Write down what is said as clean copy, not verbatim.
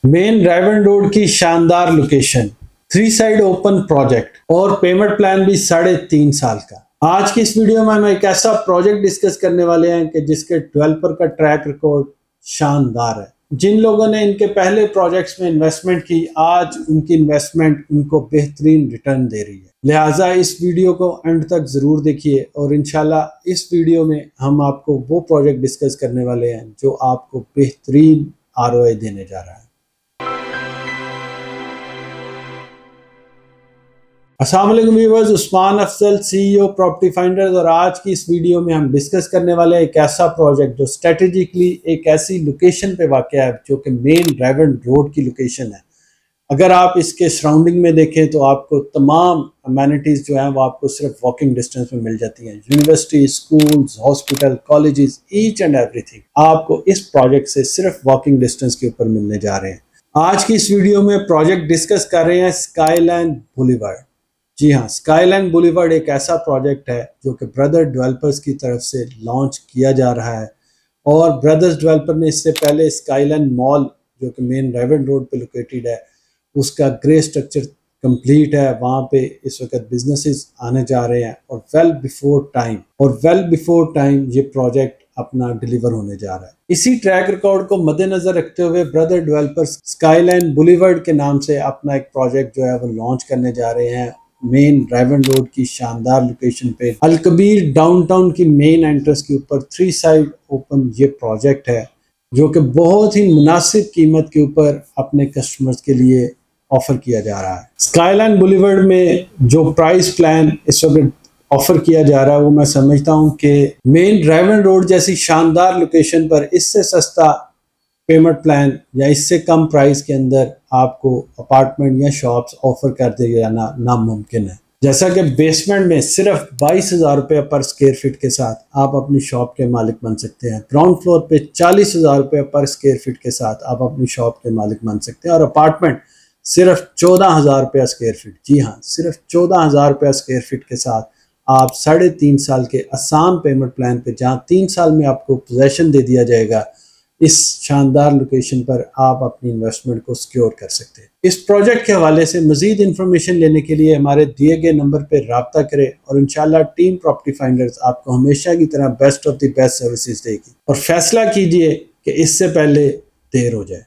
Main driven road की शानदार location, 3 side open project और पेमेंट प्लान भी 3.5 साल का। आज की इस वीडियो में हम एक ऐसा प्रोजेक्ट डिस्कस करने वाले हैं कि जिसके डेवलपर का ट्रैक रिकॉर्ड शानदार है। जिन लोगों ने इनके पहले प्रोजेक्ट्स में इन्वेस्टमेंट की, आज उनकी इन्वेस्टमेंट उनको बेहतरीन रिटर्न दे रही है। लिहाजा इस वीडियो को एंड तक जरूर देखिए और इंशाल्लाह इस वीडियो में हम आपको वो प्रोजेक्ट डिस्कस करने वाले हैं जो आपको बेहतरीन ROI देने जा रहा है। अस्सलाम वालेकुम viewers, Usman Afzal CEO property finders, और आज की इस वीडियो में हम डिस्कस करने वाले हैं एक ऐसा प्रोजेक्ट जो स्ट्रेटेजिकली एक ऐसी लोकेशन पे वाक़या है जो कि मेन ड्राइवन रोड की लोकेशन है। अगर आप इसके सराउंडिंग में देखें तो आपको तमाम अमेनिटीज़ जो हैं वो आपको सिर्फ वॉकिंग डिस्टेंस में मिल जाती हैं। University, schools, hospital, colleges, each and everything आपको इस प्रोजेक्ट से सिर्फ वॉकिंग डिस्टेंस के ऊपर मिलने जा रहे हैं। आज की इस वीडियो में प्रोजेक्ट डिस्कस कर रहे हैं स्काईलैंड बुलेवार्ड। जी हाँ, स्काईलैंड बुलेवार्ड एक ऐसा प्रोजेक्ट है जो कि ब्रदर डेवलपर्स की तरफ से लॉन्च किया जा रहा है और ब्रदर्स डेवलपर ने इससे पहले स्काईलैंड मॉल जो कि मेन ड्राइवन रोड पे लोकेटेड है, उसका ग्रे स्ट्रक्चर कंप्लीट है। वहाँ पे इस वक्त बिजनेसेस आने जा रहे हैं और वेल बिफोर टाइम ये प्रोजेक्ट अपना डिलीवर होने जा रहा है। इसी ट्रैक रिकॉर्ड को मद्देनजर रखते हुए ब्रदर डेवलपर्स स्काईलैंड बुलेवार्ड के नाम से अपना एक प्रोजेक्ट जो है वो लॉन्च करने जा रहे हैं मेन ड्राइवन रोड की शानदार लोकेशन पे। अलकबीर डाउनटाउन की मेन एंट्रेंस के ऊपर 3 साइड ओपन ये प्रोजेक्ट है जो कि बहुत ही मुनासिब कीमत के ऊपर अपने कस्टमर्स के लिए ऑफर किया जा रहा है। स्काईलैंड बुलेवार्ड में जो प्राइस प्लान इस वक्त ऑफर किया जा रहा है वो मैं समझता हूँ कि मेन ड्राइवन रोड जैसी शानदार लोकेशन पर इससे सस्ता पेमेंट प्लान या इससे कम प्राइस के अंदर आपको अपार्टमेंट या शॉप्स ऑफर कर दिया जाना नामुमकिन है। जैसा कि बेसमेंट में सिर्फ 22,000 रुपये पर स्क्वायर फीट के साथ आप अपनी शॉप के मालिक बन सकते हैं। ग्राउंड फ्लोर पे 40,000 रुपये पर स्क्वायर फीट के साथ आप अपनी शॉप के मालिक बन सकते हैं और अपार्टमेंट सिर्फ 14,000 रुपये स्क्वायर फीट। जी हाँ, सिर्फ 14,000 रुपये स्क्वायर फीट के साथ आप 3.5 साल के आसान पेमेंट प्लान पे, जहाँ 3 साल में आपको पोजेसन दे दिया जाएगा, इस शानदार लोकेशन पर आप अपनी इन्वेस्टमेंट को सिक्योर कर सकते हैं। इस प्रोजेक्ट के हवाले से मजीद इंफॉर्मेशन लेने के लिए हमारे दिए गए नंबर पर राब्ता करें और इंशाल्लाह टीम प्रॉपर्टी फाइंडर्स आपको हमेशा की तरह best of the best services देगी। और फैसला कीजिए कि इससे पहले देर हो जाए।